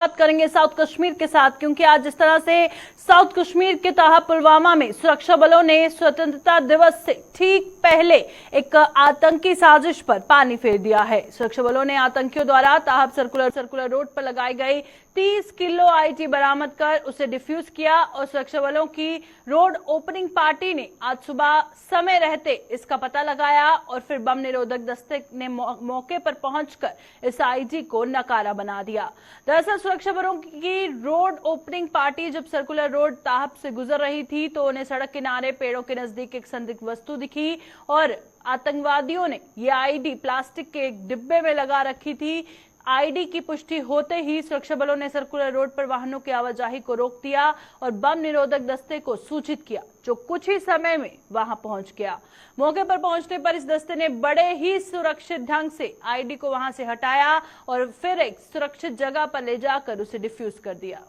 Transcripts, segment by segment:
बात करेंगे साउथ कश्मीर के साथ, क्योंकि आज जिस तरह से साउथ कश्मीर के तहत पुलवामा में सुरक्षा बलों ने स्वतंत्रता दिवस से ठीक पहले एक आतंकी साजिश पर पानी फेर दिया है। सुरक्षा बलों ने आतंकियों द्वारा ताहब सर्कुलर रोड पर लगाई गई 30 किलो आईटी बरामद कर उसे डिफ्यूज किया और सुरक्षा बलों की रोड ओपनिंग पार्टी ने आज सुबह समय रहते इसका पता लगाया और फिर बम निरोधक दस्ते ने मौके पर पहुंचकर इस आईटी को नकारा बना दिया। दरअसल सुरक्षा बलों की रोड ओपनिंग पार्टी जब सर्कुलर रोड ताहब से गुजर रही थी तो उन्हें सड़क किनारे पेड़ों के नजदीक एक संदिग्ध वस्तु दिखी और आतंकवादियों ने ये आईडी प्लास्टिक के एक डिब्बे में लगा रखी थी। आईडी की पुष्टि होते ही सुरक्षा बलों ने सर्कुलर रोड पर वाहनों की आवाजाही को रोक दिया और बम निरोधक दस्ते को सूचित किया, जो कुछ ही समय में वहां पहुंच गया। मौके पर पहुंचने पर इस दस्ते ने बड़े ही सुरक्षित ढंग से आईडी को वहां से हटाया और फिर एक सुरक्षित जगह पर ले जाकर उसे डिफ्यूज कर दिया।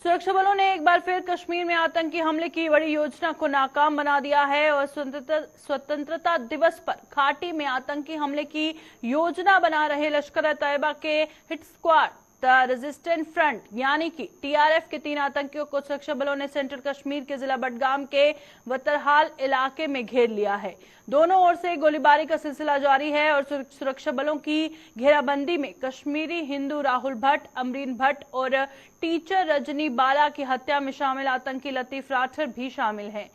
सुरक्षा बलों ने एक बार फिर कश्मीर में आतंकी हमले की बड़ी योजना को नाकाम बना दिया है और स्वतंत्रता दिवस पर घाटी में आतंकी हमले की योजना बना रहे लश्कर-ए-तैयबा के hit squad the resistant front यानी कि टीआरएफ के 3 आतंकियों को सुरक्षा बलों ने सेंट्रल कश्मीर के जिला बडगाम के वतरहाल इलाके में घेर लिया है। दोनों ओर से गोलीबारी का सिलसिला जारी है और सुरक्षा बलों की घेराबंदी में कश्मीरी हिंदू राहुल भट्ट, अमरीन भट्ट और टीचर रजनी बाला की हत्या में शामिल आतंकी लतीफ राठर भी शामिल हैं।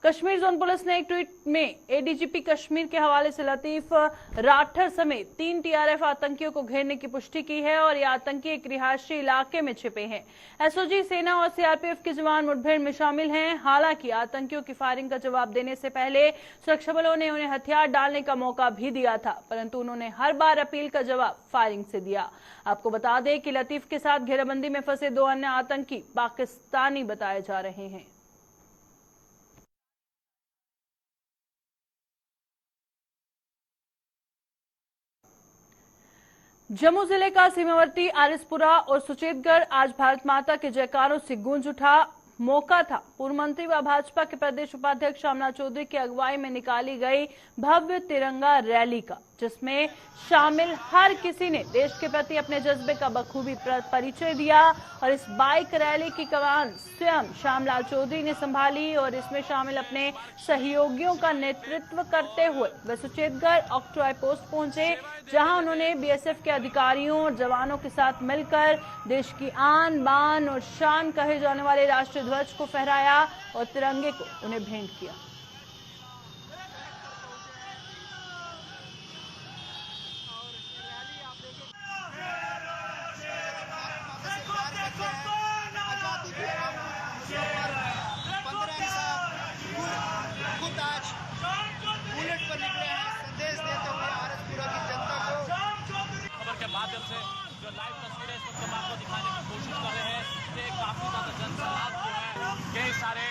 कश्मीर जोन पुलिस ने एक ट्वीट में एडीजीपी कश्मीर के हवाले से लतीफ राठर समेत 3 टीआरएफ आतंकियों को घेरने की पुष्टि की है और ये आतंकी एक रिहायशी इलाके में छिपे हैं। एसओजी, सेना और सीआरपीएफ के जवान मुठभेड़ में शामिल हैं। हालांकि आतंकियों की फायरिंग का जवाब देने से पहले सुरक्षा बलों ने उन्हें हथियार डालने का मौका भी दिया था, परंतु उन्होंने हर बार अपील का जवाब फायरिंग से दिया। आपको बता दें कि लतीफ के साथ घेराबंदी में फंसे 2 अन्य आतंकी पाकिस्तानी बताए जा रहे हैं। जम्मू जिले का सीमावर्ती आरिसपुरा और सुचेतगढ़ आज भारत माता के जयकारों से गूंज उठा। मौका था पूर्व मंत्री व भाजपा के प्रदेश उपाध्यक्ष श्यामलाल चौधरी की अगुवाई में निकाली गई भव्य तिरंगा रैली का, जिसमें शामिल हर किसी ने देश के प्रति अपने जज्बे का बखूबी परिचय दिया और इस बाइक रैली की कमान स्वयं श्यामलाल चौधरी ने संभाली और इसमें शामिल अपने सहयोगियों का नेतृत्व करते हुए वे सुचेतगढ़ ऑक्ट्रॉय पोस्ट पहुंचे, जहां उन्होंने बीएसएफ के अधिकारियों और जवानों के साथ मिलकर देश की आन बान और शान कहे जाने वाले राष्ट्रीय ध्वज को फहराया और तिरंगे को उन्हें भेंट किया। माध्यम से जो लाइव तस्वीरें इस वक्त हम आपको दिखाने की कोशिश कर रहे हैं कि काफी ज्यादा जनसैलाब जो है, कई सारे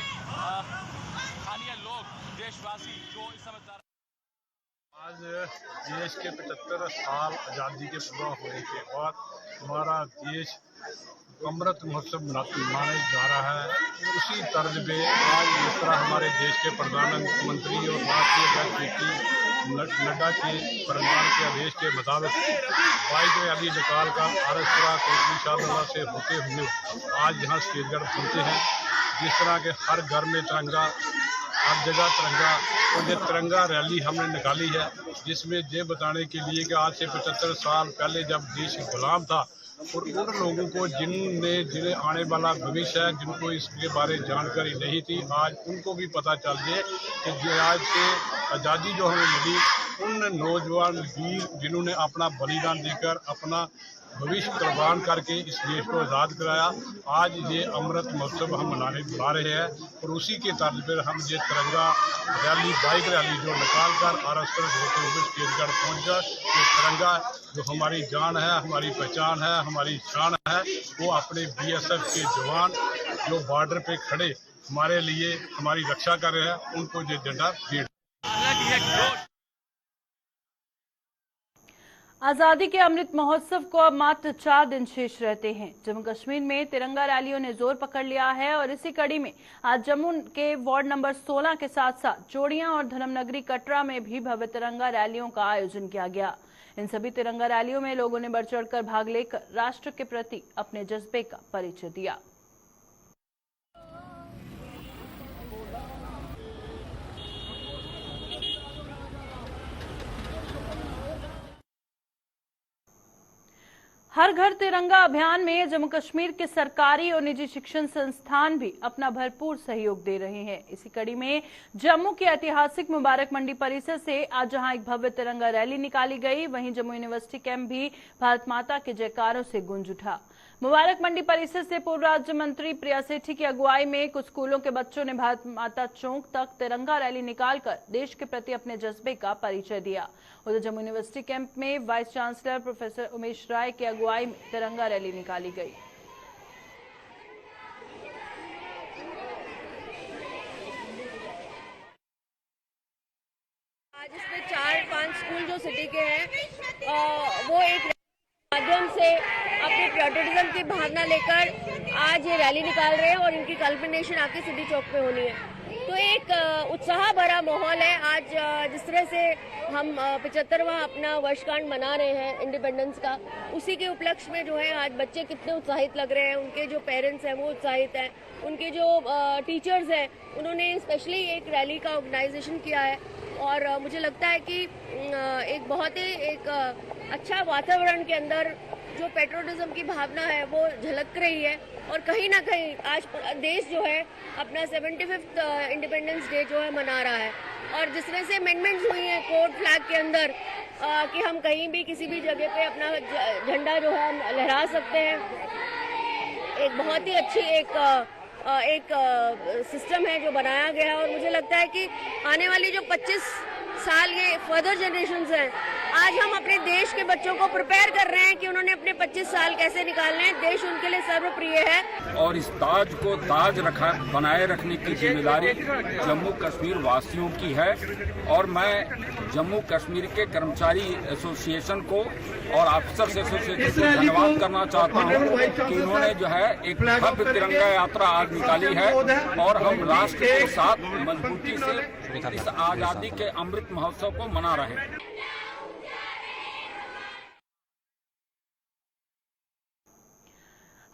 स्थानीय लोग, देशवासी जो इस समय आज देश के 75 साल आज़ादी के पूरा होने के बाद हमारा देश अमृत महोत्सव मनाने जा रहा है। उसी तर्ज पे आज जिस तरह हमारे देश के प्रधानमंत्री और राष्ट्रीय अध्यक्ष नड्डा के फरमान के आदेश के मुताबिक बाइक रैली निकाल कर आरिसपुरा कोटली शाहदरा से होते हुए आज यहाँ सुचेतगढ़ पहुँचे हैं। जिस तरह के हर घर में तिरंगा, हर जगह तिरंगा, और ये तिरंगा रैली हमने निकाली है, जिसमें ये बताने के लिए कि आज से 75 साल पहले जब देश गुलाम था और उन लोगों को जिन्हें आने वाला भविष्य है, जिनको इसके बारे में जानकारी नहीं थी, आज उनको भी पता चल जाए कि आज से आज़ादी जो हमें मिली, उन नौजवान वीर जिन्होंने अपना बलिदान देकर अपना भविष्य कुर्बान करके इस देश को आज़ाद कराया, आज ये अमृत महोत्सव हम मनाने बुला रहे हैं। और उसी के तर्ज पर हम ये तिरंगा रैली, बाइक रैली जो निकाल कर आरिसपुर होते हुए सुचेतगढ़ पहुँच कर, ये तिरंगा जो हमारी जान है, हमारी पहचान है, हमारी शान है, वो अपने बीएसएफ के जवान जो बॉर्डर पे खड़े हमारे लिए हमारी रक्षा कर रहे हैं, उनको ये झंडा भेंट। आजादी के अमृत महोत्सव को अब मात्र 4 दिन शेष रहते हैं। जम्मू कश्मीर में तिरंगा रैलियों ने जोर पकड़ लिया है और इसी कड़ी में आज जम्मू के वार्ड नंबर 16 के साथ साथ जोड़ियां और धर्मनगरी कटरा में भी भव्य तिरंगा रैलियों का आयोजन किया गया। इन सभी तिरंगा रैलियों में लोगों ने बढ़ चढ़कर भाग लेकर राष्ट्र के प्रति अपने जज्बे का परिचय दिया। हर घर तिरंगा अभियान में जम्मू कश्मीर के सरकारी और निजी शिक्षण संस्थान भी अपना भरपूर सहयोग दे रहे हैं। इसी कड़ी में जम्मू के ऐतिहासिक मुबारक मंडी परिसर से आज जहां एक भव्य तिरंगा रैली निकाली गई, वहीं जम्मू यूनिवर्सिटी कैंप भी भारत माता के जयकारों से गूंज उठा। मुबारक मंडी परिसर से पूर्व राज्य मंत्री प्रिया सेठी की अगुवाई में कुछ स्कूलों के बच्चों ने भारत माता चौक तक तिरंगा रैली निकालकर देश के प्रति अपने जज्बे का परिचय दिया। उधर जम्मू यूनिवर्सिटी कैंप में वाइस चांसलर प्रोफेसर उमेश राय की अगुवाई में तिरंगा रैली निकाली गई। आज इसमें 4-5 स्कूल जो सिटी के हैं वो एक माध्यम से अपने पैट्रियटिज्म की भावना लेकर आज ये रैली निकाल रहे हैं और इनकी कल्मिनेशन आके सिटी चौक पे होनी है। तो एक उत्साह भरा माहौल है। आज जिस तरह से हम 75वां अपना वर्षगांठ मना रहे हैं इंडिपेंडेंस का, उसी के उपलक्ष्य में जो है आज बच्चे कितने उत्साहित लग रहे हैं, उनके जो पेरेंट्स हैं वो उत्साहित हैं, उनके जो टीचर्स हैं उन्होंने स्पेशली एक रैली का ऑर्गेनाइजेशन किया है और मुझे लगता है कि एक बहुत ही एक अच्छा वातावरण के अंदर जो पैट्रियटिज्म की भावना है वो झलक रही है और कहीं ना कहीं आज देश जो है अपना 75th इंडिपेंडेंस डे जो है मना रहा है। और जिस तरह से अमेंडमेंट्स हुई हैं कोड फ्लैग के अंदर कि हम कहीं भी किसी भी जगह पे अपना झंडा जो है हम लहरा सकते हैं, एक बहुत ही अच्छी एक सिस्टम है जो बनाया गया है। और मुझे लगता है कि आने वाली जो 25 साल ये फर्दर जनरेशंस हैं, आज हम अपने देश के बच्चों को प्रिपेयर कर रहे हैं कि उन्होंने अपने 25 साल कैसे निकालने हैं। देश उनके लिए सर्वप्रिय है और इस ताज को ताज बनाए रखने की जिम्मेदारी जम्मू कश्मीर वासियों की है। और मैं जम्मू कश्मीर के कर्मचारी एसोसिएशन को और अफसर्स एसोसिएशन को धन्यवाद करना चाहता हूं कि उन्होंने जो है एक भव्य तिरंगा यात्रा आज निकाली है और हम राष्ट्र के साथ मजबूती से इस आजादी के अमृत महोत्सव को मना रहे हैं।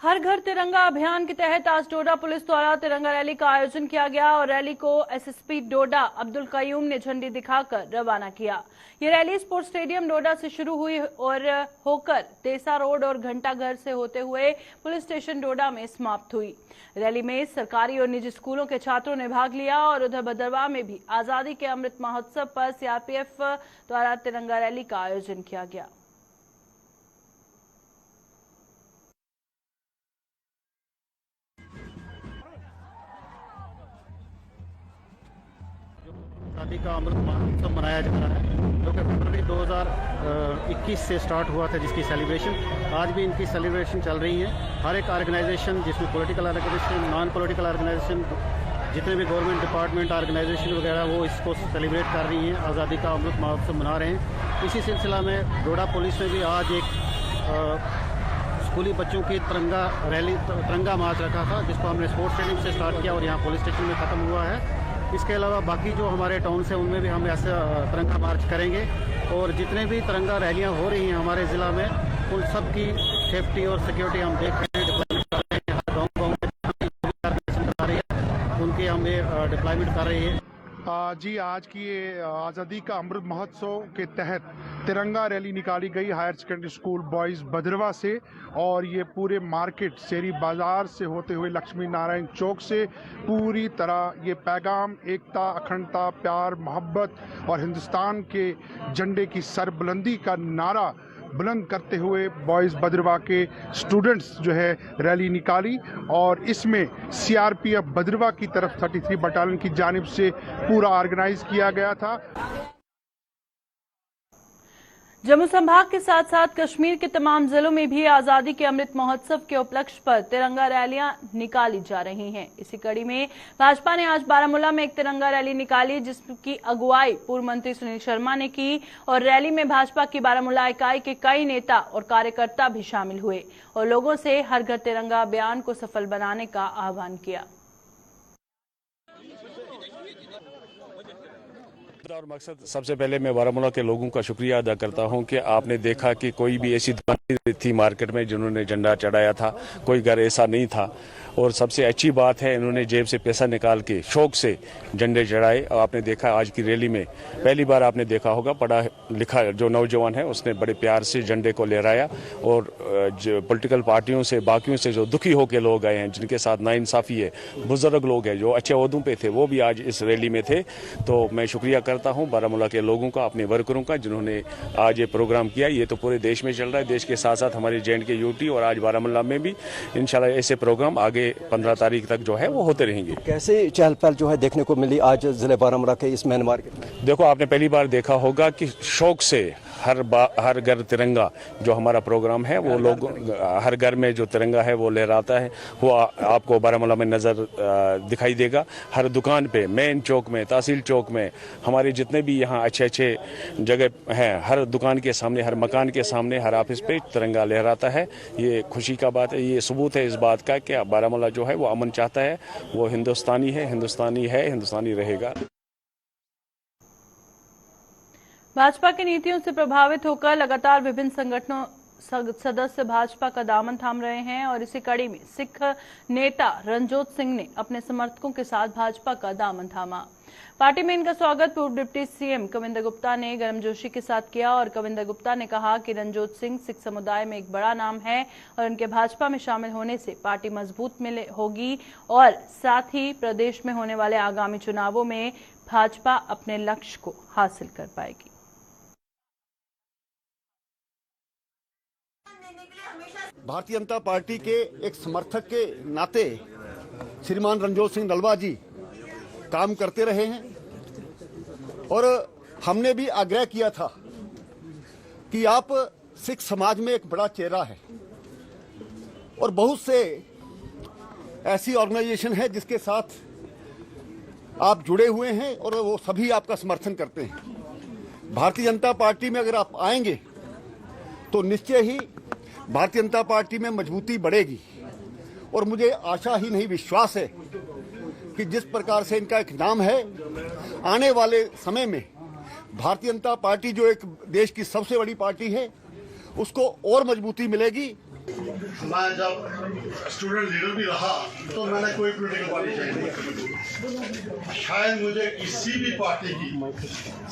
हर घर तिरंगा अभियान के तहत आज डोडा पुलिस द्वारा तिरंगा रैली का आयोजन किया गया और रैली को एसएसपी डोडा अब्दुल कयूम ने झंडी दिखाकर रवाना किया। ये रैली स्पोर्ट्स स्टेडियम डोडा से शुरू हुई और होकर तेसा रोड और घंटा घर से होते हुए पुलिस स्टेशन डोडा में समाप्त हुई। रैली में सरकारी और निजी स्कूलों के छात्रों ने भाग लिया और उधर भदरवाह में भी आजादी के अमृत महोत्सव पर सीआरपीएफ द्वारा तिरंगा रैली का आयोजन किया गया। आजादी का अमृत महोत्सव मनाया जा रहा है जो कि फरवरी 2021 से स्टार्ट हुआ था, जिसकी सेलिब्रेशन आज भी इनकी सेलिब्रेशन चल रही है। हर एक ऑर्गेनाइजेशन जिसमें political organization, non political organization, जितने भी गवर्नमेंट डिपार्टमेंट ऑर्गेनाइजेशन वगैरह वो इसको सेलिब्रेट कर रही हैं, आज़ादी का अमृत महोत्सव मना रहे हैं। इसी सिलसिला में डोडा पुलिस ने भी आज एक स्कूली बच्चों की तिरंगा मार्च रखा था, जिसको हमने स्पोर्ट्स स्टेडियम से स्टार्ट किया और यहाँ पुलिस स्टेशन में ख़त्म हुआ है। इसके अलावा बाकी जो हमारे टाउन से उनमें भी हम ऐसा तिरंगा मार्च करेंगे और जितने भी तिरंगा रैलियां हो रही हैं हमारे ज़िला में उन सब की सेफ्टी और सिक्योरिटी हम देख रहे हैं, डिप्लॉयमेंट कर रहे हैं। हर गाँव में कर रही है उनकी हम डिप्लॉयमेंट कर रही है। जी आज की ये आज़ादी का अमृत महोत्सव के तहत तिरंगा रैली निकाली गई higher secondary school boys Bhaderwah से और ये पूरे मार्केट शेरी बाज़ार से होते हुए लक्ष्मी नारायण चौक से पूरी तरह ये पैगाम एकता, अखंडता, प्यार, मोहब्बत और हिंदुस्तान के झंडे की सरबुलंदी का नारा बुलंद करते हुए बॉयज़ भदरवा के स्टूडेंट्स जो है रैली निकाली और इसमें सीआरपीएफ भदरवा की तरफ 33 बटालियन की जानिब से पूरा ऑर्गेनाइज किया गया था। जम्मू संभाग के साथ साथ कश्मीर के तमाम जिलों में भी आजादी के अमृत महोत्सव के उपलक्ष्य पर तिरंगा रैलियां निकाली जा रही हैं। इसी कड़ी में भाजपा ने आज बारामूला में एक तिरंगा रैली निकाली, जिसकी अगुवाई पूर्व मंत्री सुनील शर्मा ने की और रैली में भाजपा की बारामूला इकाई के कई नेता और कार्यकर्ता भी शामिल हुए और लोगों से हर घर तिरंगा अभियान को सफल बनाने का आह्वान किया। और मकसद, सबसे पहले मैं बारामूला के लोगों का शुक्रिया अदा करता हूं कि आपने देखा कि कोई भी ऐसी दुकान नहीं थी मार्केट में जिन्होंने झंडा चढ़ाया था, कोई घर ऐसा नहीं था। और सबसे अच्छी बात है, इन्होंने जेब से पैसा निकाल के शौक से झंडे चढ़ाए। और आपने देखा आज की रैली में पहली बार आपने देखा होगा, पढ़ा लिखा जो नौजवान है उसने बड़े प्यार से झंडे को लहराया। और जो पॉलिटिकल पार्टियों से, बाकियों से जो दुखी होकर लोग आए हैं, जिनके साथ नाइंसाफी है, बुजुर्ग लोग हैं जो अच्छे ओहदों पे थे, वो भी आज इस रैली में थे। तो मैं शुक्रिया करता हूं बारामूला के लोगों का, अपने वर्करों का, जिन्होंने आज ये प्रोग्राम किया। ये तो पूरे देश में चल रहा है, देश के साथ साथ हमारे JNK यूटी और आज बारामूला में भी इंशाल्लाह ऐसे प्रोग्राम आगे 15 तारीख तक जो है वो होते रहेंगे। कैसे चहल पहल जो है देखने को मिली आज जिले बारामूला के इस मेन मार्केट में? देखो, आपने पहली बार देखा होगा कि शौक से हर घर तिरंगा जो हमारा प्रोग्राम है, वो लोग हर घर में जो तिरंगा है वो लहराता है, वो आपको बारामूला में नज़र दिखाई देगा। हर दुकान पे, मेन चौक में, तहसील चौक में, हमारे जितने भी यहाँ अच्छे जगह हैं, हर दुकान के सामने, हर मकान के सामने, हर ऑफिस पे तिरंगा लहराता है। ये खुशी का बात है, ये सबूत है इस बात का कि बारामूला जो है वो अमन चाहता है, वो हिंदुस्तानी है, हिंदुस्तानी रहेगा। भाजपा की नीतियों से प्रभावित होकर लगातार विभिन्न संगठनों सदस्य भाजपा का दामन थाम रहे हैं और इसी कड़ी में सिख नेता रणजोत सिंह ने अपने समर्थकों के साथ भाजपा का दामन थामा। पार्टी में इनका स्वागत पूर्व डिप्टी CM कविंदर गुप्ता ने गर्मजोशी के साथ किया और कविंदर गुप्ता ने कहा कि रणजोत सिंह सिख समुदाय में एक बड़ा नाम है और उनके भाजपा में शामिल होने से पार्टी मजबूत होगी और साथ ही प्रदेश में होने वाले आगामी चुनावों में भाजपा अपने लक्ष्य को हासिल कर पाएगी। भारतीय जनता पार्टी के एक समर्थक के नाते श्रीमान रणजोत सिंह नलवा जी काम करते रहे हैं और हमने भी आग्रह किया था कि आप सिख समाज में एक बड़ा चेहरा है और बहुत से ऐसी ऑर्गेनाइजेशन है जिसके साथ आप जुड़े हुए हैं और वो सभी आपका समर्थन करते हैं। भारतीय जनता पार्टी में अगर आप आएंगे तो निश्चय ही भारतीय जनता पार्टी में मजबूती बढ़ेगी और मुझे आशा ही नहीं विश्वास है कि जिस प्रकार से इनका एक नाम है, आने वाले समय में भारतीय जनता पार्टी जो एक देश की सबसे बड़ी पार्टी है उसको और मजबूती मिलेगी। मैं जब स्टूडेंट लीडर भी रहा तो मैंने कोई पॉलिटिकल पार्टी ज्वाइन नहीं की। शायद मुझे किसी भी पार्टी की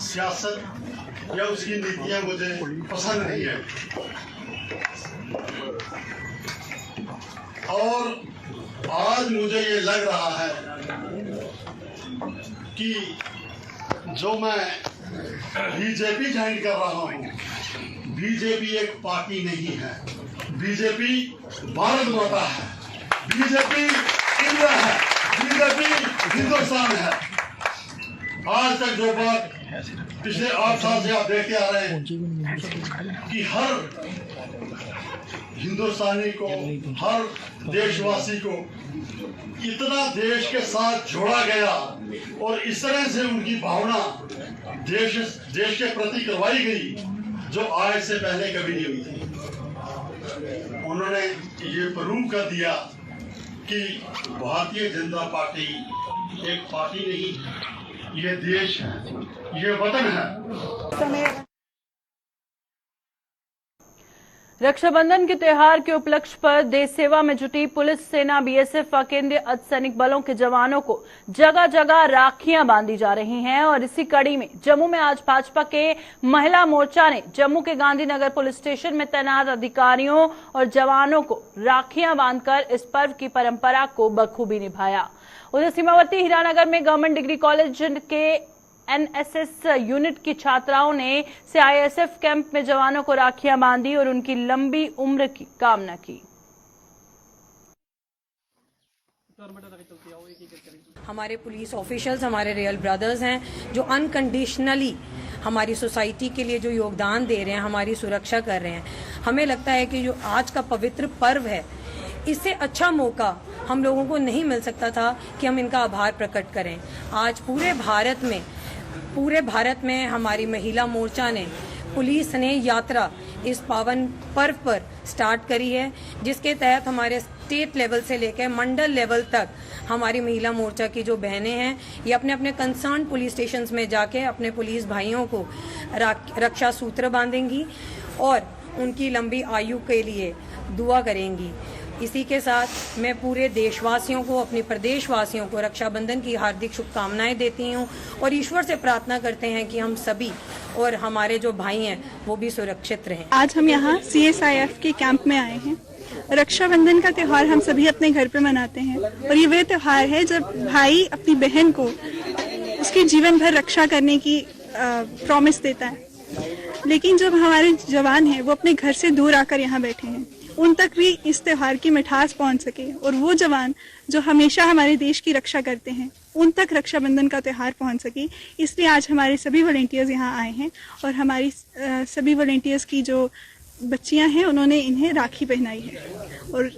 सियासत या उसकी नीतियां मुझे पसंद नहीं है और आज मुझे ये लग रहा है कि जो मैं बीजेपी ज्वाइन कर रहा हूँ, बीजेपी एक पार्टी नहीं है, बीजेपी भारत माता है, बीजेपी इंडिया है, बीजेपी हिंदुस्तान है। आज तक जो बात पिछले 8 साल से आप देखते आ रहे हैं कि हर हिंदुस्तानी को, हर देशवासी को इतना देश के साथ जोड़ा गया और इस तरह से उनकी भावना देश के प्रति करवाई गई जो आज से पहले कभी नहीं हुई थी। उन्होंने ये प्रूव कर दिया कि भारतीय जनता पार्टी एक पार्टी नहीं, ये देश है, ये वतन है। रक्षाबंधन के त्योहार के उपलक्ष्य पर देश सेवा में जुटी पुलिस, सेना, BSF व केंद्रीय अर्धसैनिक बलों के जवानों को जगह जगह राखियां बांधी जा रही हैं और इसी कड़ी में जम्मू में आज भाजपा के महिला मोर्चा ने जम्मू के गांधीनगर पुलिस स्टेशन में तैनात अधिकारियों और जवानों को राखियां बांधकर इस पर्व की परंपरा को बखूबी निभाया। उधर सीमावर्ती हीरानगर में गवर्नमेंट डिग्री कॉलेज के NSS यूनिट की छात्राओं ने CISF कैंप में जवानों को राखियां बांधी और उनकी लंबी उम्र की कामना की। हमारे पुलिस ऑफिशियल्स हमारे रियल ब्रदर्स हैं जो अनकंडीशनली हमारी सोसाइटी के लिए जो योगदान दे रहे हैं, हमारी सुरक्षा कर रहे हैं। हमें लगता है कि जो आज का पवित्र पर्व है, इससे अच्छा मौका हम लोगों को नहीं मिल सकता था कि हम इनका आभार प्रकट करें। आज पूरे भारत में हमारी महिला मोर्चा ने, पुलिस ने यात्रा इस पावन पर्व पर स्टार्ट करी है, जिसके तहत हमारे स्टेट लेवल से लेकर मंडल लेवल तक हमारी महिला मोर्चा की जो बहनें हैं, ये अपने अपने कंसर्न पुलिस स्टेशंस में जाके अपने पुलिस भाइयों को रक्षा सूत्र बांधेंगी और उनकी लंबी आयु के लिए दुआ करेंगी। इसी के साथ मैं पूरे देशवासियों को, अपने प्रदेशवासियों को रक्षाबंधन की हार्दिक शुभकामनाएं देती हूं और ईश्वर से प्रार्थना करते हैं कि हम सभी और हमारे जो भाई हैं वो भी सुरक्षित रहें। आज हम यहाँ CSIF के कैंप में आए हैं। रक्षाबंधन का त्यौहार हम सभी अपने घर पे मनाते हैं और ये वह त्यौहार है जब भाई अपनी बहन को उसके जीवन भर रक्षा करने की प्रॉमिस देता है। लेकिन जब हमारे जवान हैं वो अपने घर से दूर आकर यहाँ बैठे हैं, उन तक भी इस त्योहार की मिठास पहुँच सके और वो जवान जो हमेशा हमारे देश की रक्षा करते हैं, उन तक रक्षाबंधन का त्यौहार पहुँच सके, इसलिए आज हमारे सभी वॉलंटियर्स यहाँ आए हैं और हमारी सभी वॉलंटियर्स की जो बच्चियां हैं उन्होंने इन्हें राखी पहनाई है और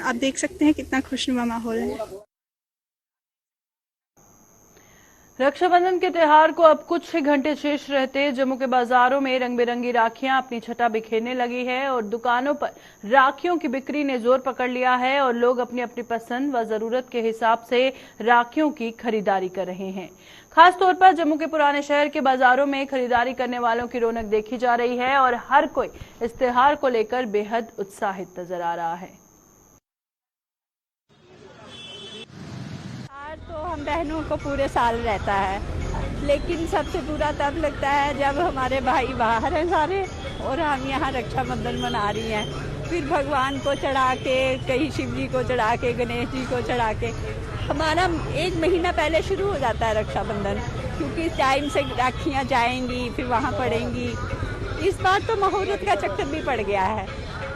आप देख सकते हैं कितना खुशनुमा माहौल है। रक्षाबंधन के त्योहार को अब कुछ ही घंटे शेष रहते जम्मू के बाजारों में रंग बिरंगी राखियां अपनी छटा बिखेरने लगी है और दुकानों पर राखियों की बिक्री ने जोर पकड़ लिया है और लोग अपनी अपनी पसंद व जरूरत के हिसाब से राखियों की खरीदारी कर रहे हैं। खास तौर पर जम्मू के पुराने शहर के बाजारों में खरीदारी करने वालों की रौनक देखी जा रही है और हर कोई इस त्योहार को लेकर बेहद उत्साहित नजर आ रहा है। तो हम बहनों को पूरे साल रहता है, लेकिन सबसे बुरा तब लगता है जब हमारे भाई बाहर हैं सारे और हम यहाँ रक्षाबंधन मना रही हैं। फिर भगवान को चढ़ा के, कहीं शिव जी को चढ़ा के, गणेश जी को चढ़ा के, हमारा 1 महीना पहले शुरू हो जाता है रक्षाबंधन, क्योंकि टाइम से राखियाँ जाएंगी फिर वहाँ पड़ेंगी। इस बार तो मुहूर्त का चक्कर भी पड़ गया है,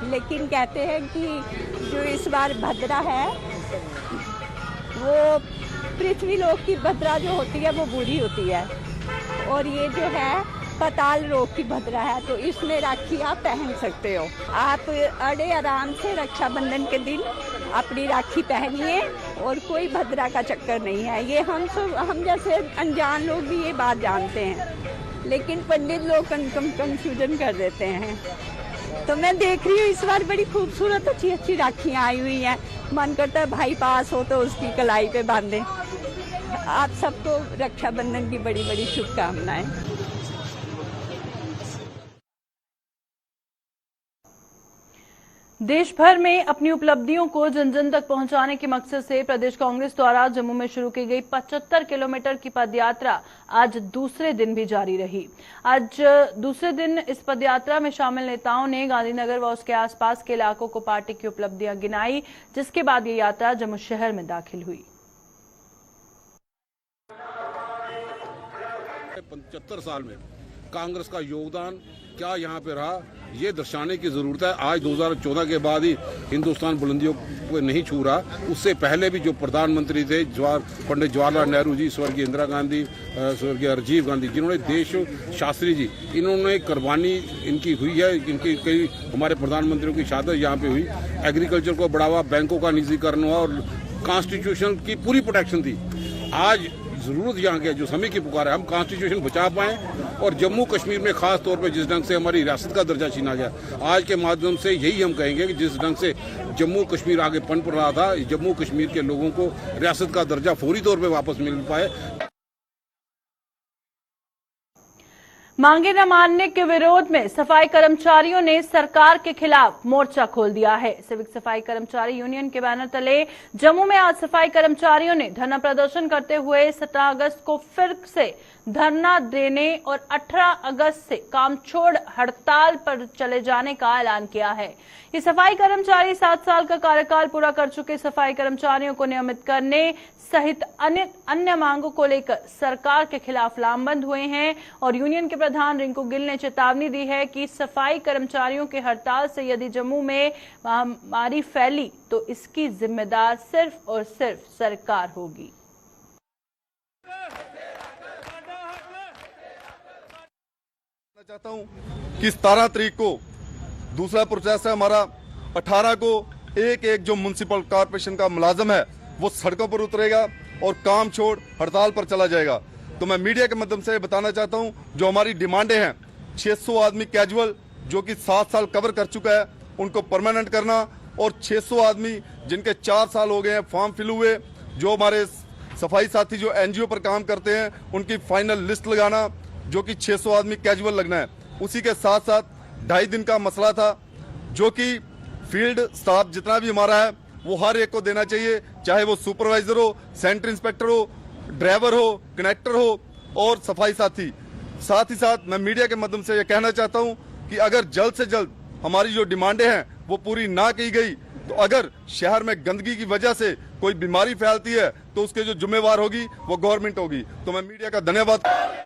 लेकिन कहते हैं कि जो इस बार भद्रा है वो पृथ्वी लोक की भद्रा जो होती है वो बुरी होती है और ये जो है पाताल लोक की भद्रा है, तो इसमें राखी आप पहन सकते हो। आप अड़े आराम से रक्षाबंधन के दिन अपनी राखी पहनिए और कोई भद्रा का चक्कर नहीं है। ये हम जैसे अनजान लोग भी ये बात जानते हैं, लेकिन पंडित लोग कंफ्यूजन कर देते हैं। तो मैं देख रही हूँ इस बार बड़ी खूबसूरत अच्छी अच्छी राखियाँ आई हुई हैं। मन करता है भाई पास हो तो उसकी कलाई पे बांधे। आप सबको रक्षाबंधन की बड़ी बड़ी शुभकामनाएं। देश भर में अपनी उपलब्धियों को जन जन तक पहुंचाने के मकसद से प्रदेश कांग्रेस द्वारा जम्मू में शुरू की गई 75 किलोमीटर की पदयात्रा आज दूसरे दिन भी जारी रही। आज दूसरे दिन इस पदयात्रा में शामिल नेताओं ने गांधीनगर व उसके आसपास के इलाकों को पार्टी की उपलब्धियां गिनाई, जिसके बाद ये यात्रा जम्मू शहर में दाखिल हुई। 75 साल में कांग्रेस का योगदान क्या यहाँ पे रहा, ये दर्शाने की जरूरत है। आज 2014 के बाद ही हिंदुस्तान बुलंदियों को नहीं छू रहा, उससे पहले भी जो प्रधानमंत्री थे पंडित जवाहरलाल नेहरू जी, स्वर्गीय इंदिरा गांधी, स्वर्गीय राजीव गांधी, जिन्होंने देश शास्त्री जी, इन्होंने कुर्बानी इनकी हुई है। इनकी कई हमारे प्रधानमंत्रियों की शहादत यहाँ पे हुई। एग्रीकल्चर को बढ़ावा, बैंकों का निजीकरण हुआ और कॉन्स्टिट्यूशन की पूरी प्रोटेक्शन थी। आज जरूरत यहाँ की जो समय की पुकार है, हम कॉन्स्टिट्यूशन बचा पाएं और जम्मू कश्मीर में खास तौर पे जिस ढंग से हमारी रियासत का दर्जा छीना गया, आज के माध्यम से यही हम कहेंगे कि जिस ढंग से जम्मू कश्मीर आगे पनप रहा था, जम्मू कश्मीर के लोगों को रियासत का दर्जा फौरी तौर पे वापस मिल पाए। मांगे न मानने के विरोध में सफाई कर्मचारियों ने सरकार के खिलाफ मोर्चा खोल दिया है। सिविक सफाई कर्मचारी यूनियन के बैनर तले जम्मू में आज सफाई कर्मचारियों ने धरना प्रदर्शन करते हुए 17 अगस्त को फिर से धरना देने और 18 अगस्त से काम छोड़ हड़ताल पर चले जाने का ऐलान किया है। ये सफाई कर्मचारी 7 साल का कार्यकाल पूरा कर चुके सफाई कर्मचारियों को नियमित करने सहित अन्य मांगों को लेकर सरकार के खिलाफ लामबंद हुए हैं और यूनियन के प्रधान रिंकू गिल ने चेतावनी दी है कि सफाई कर्मचारियों के हड़ताल से यदि जम्मू में महामारी फैली तो इसकी जिम्मेदार सिर्फ और सिर्फ सरकार होगी। चाहता हूं कि 17 तारीख को दूसरा प्रोसेस है हमारा, 18 को एक जो म्युनिसिपल कॉर्पोरेशन का मुलाजिम है वो सड़कों पर उतरेगा और काम छोड़ हड़ताल पर चला जाएगा। तो मैं मीडिया के माध्यम से बताना चाहता हूं, जो हमारी डिमांडें हैं, 600 आदमी कैजुअल जो कि 7 साल कवर कर चुका है उनको परमानेंट करना, और 600 आदमी जिनके 4 साल हो गए हैं फॉर्म फिल हुए, जो हमारे सफाई साथी जो एनजीओ पर काम करते हैं उनकी फाइनल लिस्ट लगाना, जो कि 600 आदमी कैजुअल लगना है। उसी के साथ साथ 2.5 दिन का मसला था जो कि फील्ड स्टाफ जितना भी हमारा है वो हर एक को देना चाहिए, चाहे वो सुपरवाइजर हो, सेंटर इंस्पेक्टर हो, ड्राइवर हो, कनेक्टर हो और सफाई साथी। साथ ही साथ मैं मीडिया के माध्यम से ये कहना चाहता हूं कि अगर जल्द से जल्द हमारी जो डिमांडें हैं वो पूरी ना की गई तो अगर शहर में गंदगी की वजह से कोई बीमारी फैलती है तो उसके जो जिम्मेवार होगी वो गवर्नमेंट होगी। तो मैं मीडिया का धन्यवाद।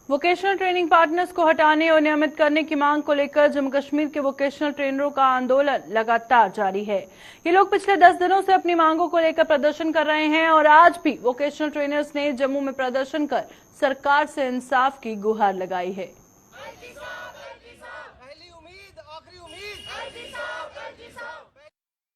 वोकेशनल ट्रेनिंग पार्टनर्स को हटाने और नियमित करने की मांग को लेकर जम्मू कश्मीर के वोकेशनल ट्रेनरों का आंदोलन लगातार जारी है। ये लोग पिछले 10 दिनों से अपनी मांगों को लेकर प्रदर्शन कर रहे हैं और आज भी वोकेशनल ट्रेनर्स ने जम्मू में प्रदर्शन कर सरकार से इंसाफ की गुहार लगाई है।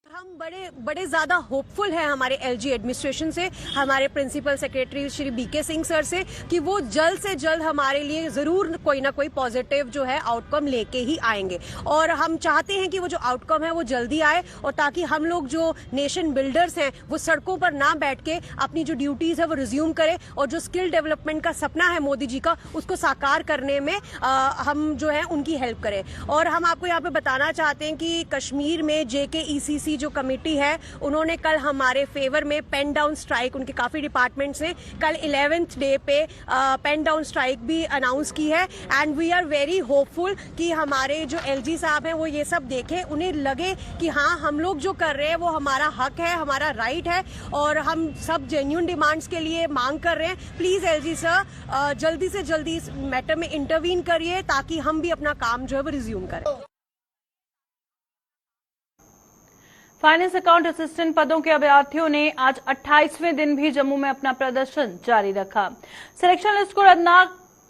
हम बड़े ज्यादा होपफुल हैं हमारे एलजी एडमिनिस्ट्रेशन से, हमारे principal secretary Shri BK Singh sir से, कि वो जल्द से जल्द हमारे लिए जरूर कोई ना कोई पॉजिटिव जो है आउटकम लेके ही आएंगे। और हम चाहते हैं कि वो जो आउटकम है वो जल्दी आए और ताकि हम लोग जो नेशन बिल्डर्स हैं वो सड़कों पर ना बैठ के अपनी जो ड्यूटीज है वो रिज्यूम करें और जो स्किल डेवलपमेंट का सपना है मोदी जी का उसको साकार करने में हम जो है उनकी हेल्प करें। और हम आपको यहाँ पे बताना चाहते हैं कि कश्मीर में JKECC जो कमेटी है उन्होंने कल हमारे फेवर में पेन डाउन स्ट्राइक, उनके काफी डिपार्टमेंट्स ने कल 11th डे पे पेन डाउन स्ट्राइक भी अनाउंस की है। And we are very hopeful कि हमारे जो LG साहब हैं वो ये सब देखें, उन्हें लगे कि हाँ हम लोग जो कर रहे हैं वो हमारा हक है, हमारा राइट है और हम सब जेन्युइन डिमांड्स के लिए मांग कर रहे हैं। प्लीज LG सर जल्दी से जल्दी इस मैटर में इंटरवीन करिए ताकि हम भी अपना काम जो है वो रिज्यूम करें। फाइनेंस अकाउंट असिस्टेंट पदों के अभ्यर्थियों ने आज 28वें दिन भी जम्मू में अपना प्रदर्शन जारी रखा। सिलेक्शन लिस्ट को रद्द न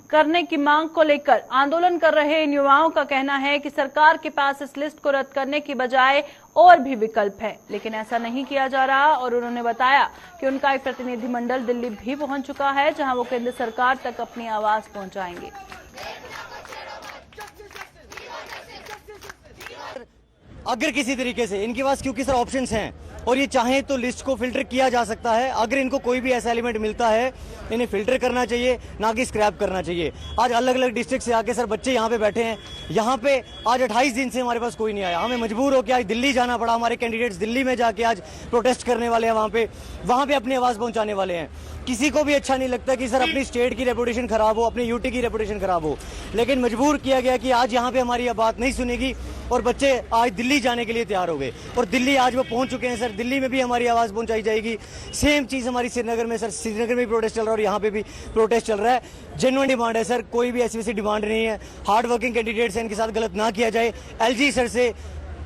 करने की मांग को लेकर आंदोलन कर रहे इन युवाओं का कहना है कि सरकार के पास इस लिस्ट को रद्द करने की बजाय और भी विकल्प है, लेकिन ऐसा नहीं किया जा रहा। और उन्होंने बताया कि उनका एक प्रतिनिधिमंडल दिल्ली भी पहुंच चुका है, जहां वो केंद्र सरकार तक अपनी आवाज पहुंचाएंगे। अगर किसी तरीके से इनके पास, क्योंकि सर ऑप्शंस हैं और ये चाहें तो लिस्ट को फिल्टर किया जा सकता है। अगर इनको कोई भी ऐसा एलिमेंट मिलता है इन्हें फिल्टर करना चाहिए, ना कि स्क्रैप करना चाहिए। आज अलग अलग डिस्ट्रिक्ट से आके सर बच्चे यहाँ पे बैठे हैं, यहाँ पे आज 28 दिन से हमारे पास कोई नहीं आया। हमें मजबूर होकर आज दिल्ली जाना पड़ा। हमारे कैंडिडेट्स दिल्ली में जाके आज प्रोटेस्ट करने वाले हैं, वहाँ पे अपनी आवाज पहुंचाने वाले हैं। किसी को भी अच्छा नहीं लगता कि सर अपनी स्टेट की रेपुटेशन खराब हो, अपनी यूटी की रेपुटेशन खराब हो, लेकिन मजबूर किया गया कि आज यहाँ पे हमारी बात नहीं सुनेगी और बच्चे आज दिल्ली जाने के लिए तैयार हो गए और दिल्ली आज वो पहुंच चुके हैं। सर दिल्ली में भी हमारी आवाज पहुंचाई जाएगी। सेम चीज हमारी श्रीनगर में, सर श्रीनगर में भी प्रोटेस्ट चल रहा है और यहाँ पे भी प्रोटेस्ट चल रहा है। जेन्युइन डिमांड है सर, कोई भी ऐसी वैसी डिमांड नहीं है। हार्ड वर्किंग कैंडिडेट्स हैं, इनके साथ गलत ना किया जाए। LG सर से,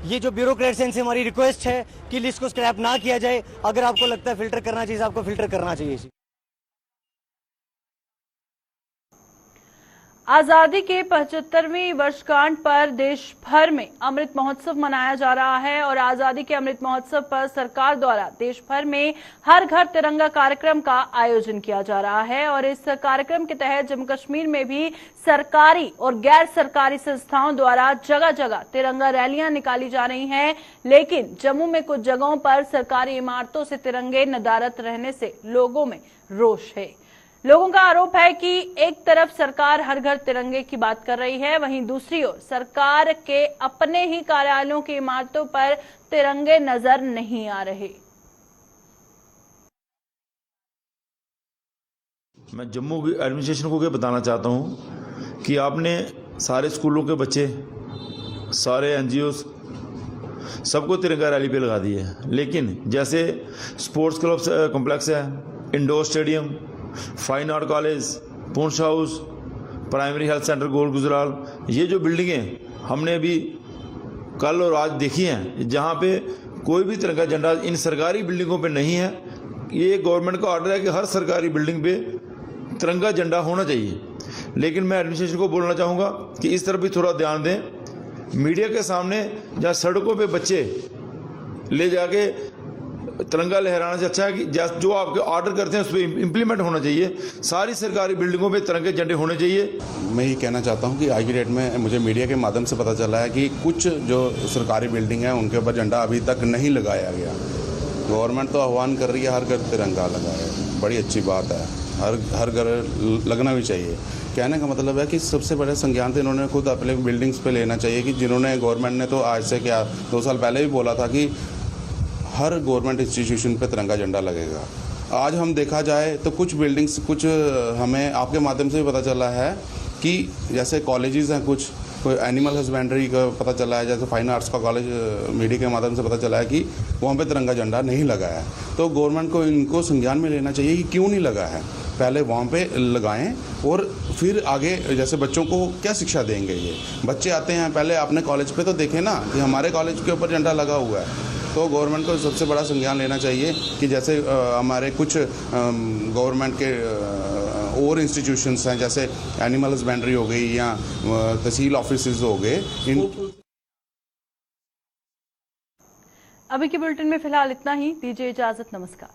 ये जो ब्यूरोक्रेट्स हैं, इनसे हमारी रिक्वेस्ट है कि लिस्ट को स्क्रैप ना किया जाए। अगर आपको लगता है फिल्टर करना चाहिए, आपको फिल्टर करना चाहिए। आजादी के 75वीं वर्षगांठ पर देश भर में अमृत महोत्सव मनाया जा रहा है और आजादी के अमृत महोत्सव पर सरकार द्वारा देश भर में हर घर तिरंगा कार्यक्रम का आयोजन किया जा रहा है। और इस कार्यक्रम के तहत जम्मू कश्मीर में भी सरकारी और गैर सरकारी संस्थाओं द्वारा जगह जगह तिरंगा रैलियां निकाली जा रही हैं, लेकिन जम्मू में कुछ जगहों पर सरकारी इमारतों से तिरंगे नदारद रहने से लोगों में रोष है। लोगों का आरोप है कि एक तरफ सरकार हर घर तिरंगे की बात कर रही है, वहीं दूसरी ओर सरकार के अपने ही कार्यालयों की इमारतों पर तिरंगे नजर नहीं आ रहे। मैं जम्मू की एडमिनिस्ट्रेशन को ये बताना चाहता हूं कि आपने सारे स्कूलों के बच्चे, सारे NGOs सबको तिरंगा रैली पे लगा दी है, लेकिन जैसे स्पोर्ट्स क्लब कॉम्प्लेक्स है, indoor stadium, fine art college, पूंछ हाउस, प्राइमरी हेल्थ सेंटर गोल गुजराल, ये जो बिल्डिंगें हमने अभी कल और आज देखी हैं, जहाँ पे कोई भी तरह का झंडा इन सरकारी बिल्डिंगों पे नहीं है। ये गवर्नमेंट का ऑर्डर है कि हर सरकारी बिल्डिंग पे तिरंगा झंडा होना चाहिए। लेकिन मैं एडमिनिस्ट्रेशन को बोलना चाहूँगा कि इस तरफ भी थोड़ा ध्यान दें। मीडिया के सामने जहाँ सड़कों पे बच्चे ले जाके तिरंगा लहराना से अच्छा है कि जो आपके ऑर्डर करते हैं उस पर इम्प्लीमेंट होना चाहिए। सारी सरकारी बिल्डिंगों पे तिरंगे झंडे होने चाहिए। मैं ये कहना चाहता हूँ कि आज की डेट में मुझे मीडिया के माध्यम से पता चला है कि कुछ जो सरकारी बिल्डिंग है उनके ऊपर झंडा अभी तक नहीं लगाया गया। गवर्नमेंट तो आह्वान कर रही है हर घर तिरंगा लगाए, बड़ी अच्छी बात है, हर घर लगना भी चाहिए। कहने का मतलब है कि सबसे बड़ा संज्ञान तो इन्होंने खुद अपने बिल्डिंग्स पे लेना चाहिए कि जिन्होंने गवर्नमेंट ने तो आज से क्या 2 साल पहले भी बोला था कि हर गवर्नमेंट इंस्टीट्यूशन पे तिरंगा झंडा लगेगा। आज हम देखा जाए तो कुछ बिल्डिंग्स, कुछ हमें आपके माध्यम से भी पता चला है कि जैसे कॉलेजेस हैं, कुछ कोई एनिमल हस्बेंड्री का पता चला है, जैसे फाइन आर्ट्स का कॉलेज मीडिया के माध्यम से पता चला है कि वहाँ पे तिरंगा झंडा नहीं लगा है। तो गवर्नमेंट को इनको संज्ञान में लेना चाहिए कि क्यों नहीं लगा है, पहले वहाँ पे लगाएं और फिर आगे जैसे बच्चों को क्या शिक्षा देंगे। ये बच्चे आते हैं पहले अपने कॉलेज पे तो देखें ना कि हमारे कॉलेज के ऊपर झंडा लगा हुआ है। तो गवर्नमेंट को सबसे बड़ा संज्ञान लेना चाहिए कि जैसे हमारे कुछ गवर्नमेंट के और इंस्टीट्यूशंस हैं, जैसे एनिमल हस्बेंड्री हो गई या तहसील ऑफिसेज हो गए। अभी के बुलेटिन में फिलहाल इतना ही। दीजिए इजाजत, नमस्कार।